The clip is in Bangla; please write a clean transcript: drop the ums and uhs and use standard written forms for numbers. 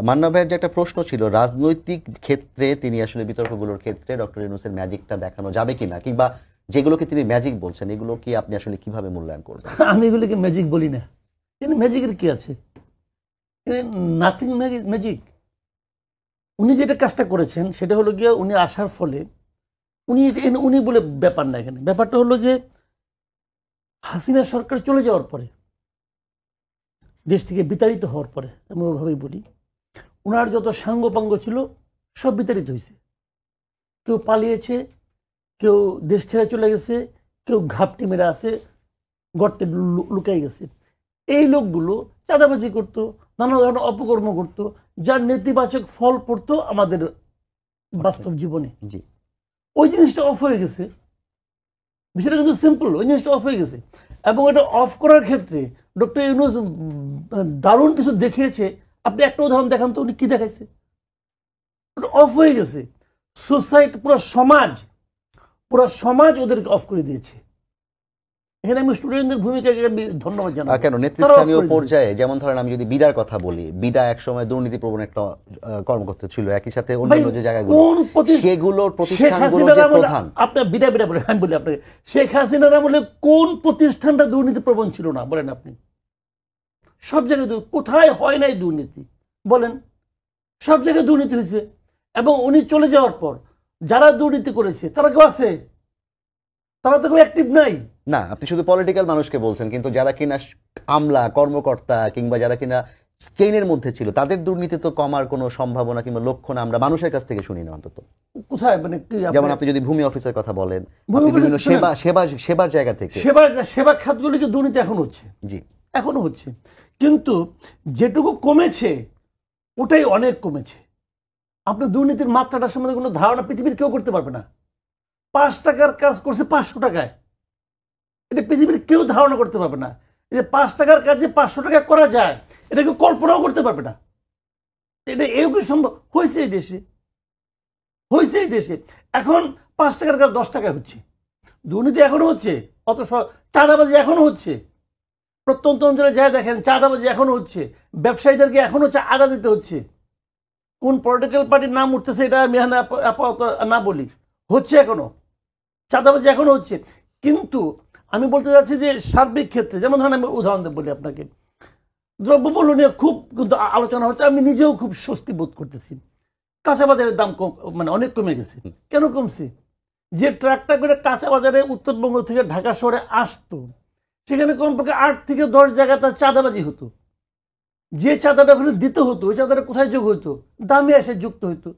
মান্না ভাইয়ের যে একটা প্রশ্ন ছিল, রাজনৈতিক ক্ষেত্রে তিনি আসলে বিতর্কগুলোর ক্ষেত্রে ডক্টর ইউনূসের ম্যাজিকটা দেখানো যাবে কিনা, কিংবা যেগুলোকে তিনি ম্যাজিক বলছেন এগুলো কি আপনি আসলে কিভাবে মূল্যায়ন করবেন? আমি এগুলিকে ম্যাজিক বলি না। কিন্তু ম্যাজিকের কি আছে? Nothing magic. উনি যেটা কাজটা করেছেন সেটা হলো গিয়ে উনি আসার ফলে উনি বলে ব্যাপার না। এখানে ব্যাপারটা হলো যে হাসিনা সরকার চলে যাওয়ার পরে, দেশ থেকে বিতাড়িত হওয়ার পরে, আমি ওভাবেই বলি, ওনার যত সাঙ্গপাঙ্গ ছিল সব বিতাড়িত হয়েছে। কেউ পালিয়েছে, কেউ দেশ ছেড়ে চলে গেছে, কেউ ঘাপটি মেরে আছে, গর্তে লুকাই গেছে। এই লোকগুলো চাঁদাবাজি করতো, নানা ধরনের অপকর্ম করতো, যার নেতিবাচক ফল পড়তো আমাদের বাস্তব জীবনে। ওই জিনিসটা অফ হয়ে গেছে। বিষয়টা কিন্তু সিম্পল, ওই জিনিসটা অফ হয়ে গেছে। এবং এটা অফ করার ক্ষেত্রে ডক্টর ইউনূস দারুণ কিছু দেখিয়েছে। আপনি একটা উদাহরণ দেখান তো, উনি কি দেখাইছে? অফ হয়ে গেছে। সোসাইটি, পুরো সমাজ ওদেরকে অফ করে দিয়েছে। এখানে আমি স্টুডেন্টদের ভূমিকাকে ধন্যবাদ জানাই। কেন নেতৃস্থানীয় পর্যায়ে, যেমন ধরেন আমি যদি বিডার কথা বলি, বিডা একসময় দুর্নীতিপ্রবণ একটা কর্মকর্তা ছিল, একই সাথে অন্যান্য যে জায়গাগুলো সেগুলোর প্রতিষ্ঠানগুলো যে প্রধান। আপনার বিডা বলে আমি বলি আপনাকে, শেখ হাসিনার আমলে কোন প্রতিষ্ঠানটা দুর্নীতিপ্রবণ ছিল না বলেন আপনি? সব জায়গায়। কোথায় হয় নাই দুর্নীতি বলেন? সব জায়গায় দুর্নীতি হয়েছে। এবং উনি চলে যাওয়ার পর যারা দুর্নীতি করেছে তারা কেউ আছে? তারা তো কেউ অ্যাক্টিভ নাই। না, আপনি শুধু পলিটিক্যাল মানুষকে বলছেন, কিন্তু যারা কিনা আমলা, কর্মকর্তা কিংবা যারা কিনা চেইনের মধ্যে ছিল, তাদের দুর্নীতি তো কমার কোনো সম্ভাবনা কিংবা লক্ষণ আমরা মানুষের কাছ থেকে শুনি না অন্তত। কোথায়? মানে যেমন আপনি যদি ভূমি অফিসের কথা বলেন, বিভিন্ন সেবার জায়গা থেকে, সেবা খাতগুলিকে দুর্নীতি এখন হচ্ছে। জি, এখনো হচ্ছে, কিন্তু যেটুকু কমেছে ওটাই অনেক কমেছে। আপনার দুর্নীতির মাত্রাটার সম্বন্ধে কোনো ধারণা পৃথিবীর কেউ করতে পারবে না। 5 টাকার কাজ করছে 500 টাকায়, এটা পৃথিবীর কেউ ধারণা করতে পারবে না। এই যে 5 টাকার কাজ যে 500 টাকা করা যায়, এটা কেউ কল্পনাও করতে পারবে না। এটা এও কি সম্ভব? হয়েছে এই দেশে। এখন 5 টাকার কাজ 10 টাকায় হচ্ছে। দুর্নীতি এখনো হচ্ছে, চাঁদাবাজি এখনো হচ্ছে। প্রত্যন্ত অঞ্চলে যায় দেখেন, চাঁদাবাজি এখনো হচ্ছে। ব্যবসায়ীদেরকে এখনো আদা দিতে হচ্ছে। কোন পলিটিক্যাল পার্টির নাম উঠতেছে এটা আমি আপাতত না বলি, হচ্ছে এখনো, চাঁদাবাজি এখনো হচ্ছে। কিন্তু আমি বলতে চাচ্ছি যে সার্বিক ক্ষেত্রে, যেমন ধরেন আমি উদাহরণ বলি আপনাকে, দ্রব্যমূল্য নিয়ে খুব কিন্তু আলোচনা হচ্ছে। আমি নিজেও খুব স্বস্তি বোধ করতেছি। কাঁচা বাজারের দাম কম, মানে অনেক কমে গেছে। কেন কমছে? যে ট্রাকটা করে কাঁচা বাজারে উত্তরবঙ্গ থেকে ঢাকা শহরে আসতো, সেখানে কমপক্ষে 8 থেকে 10 জায়গায় তার চাঁদাবাজি হতো। যে চাঁদাটা ওখানে দিতে হতো, ওই চাঁদাটা কোথায় যোগ হইতো? দামে এসে যুক্ত হইতো।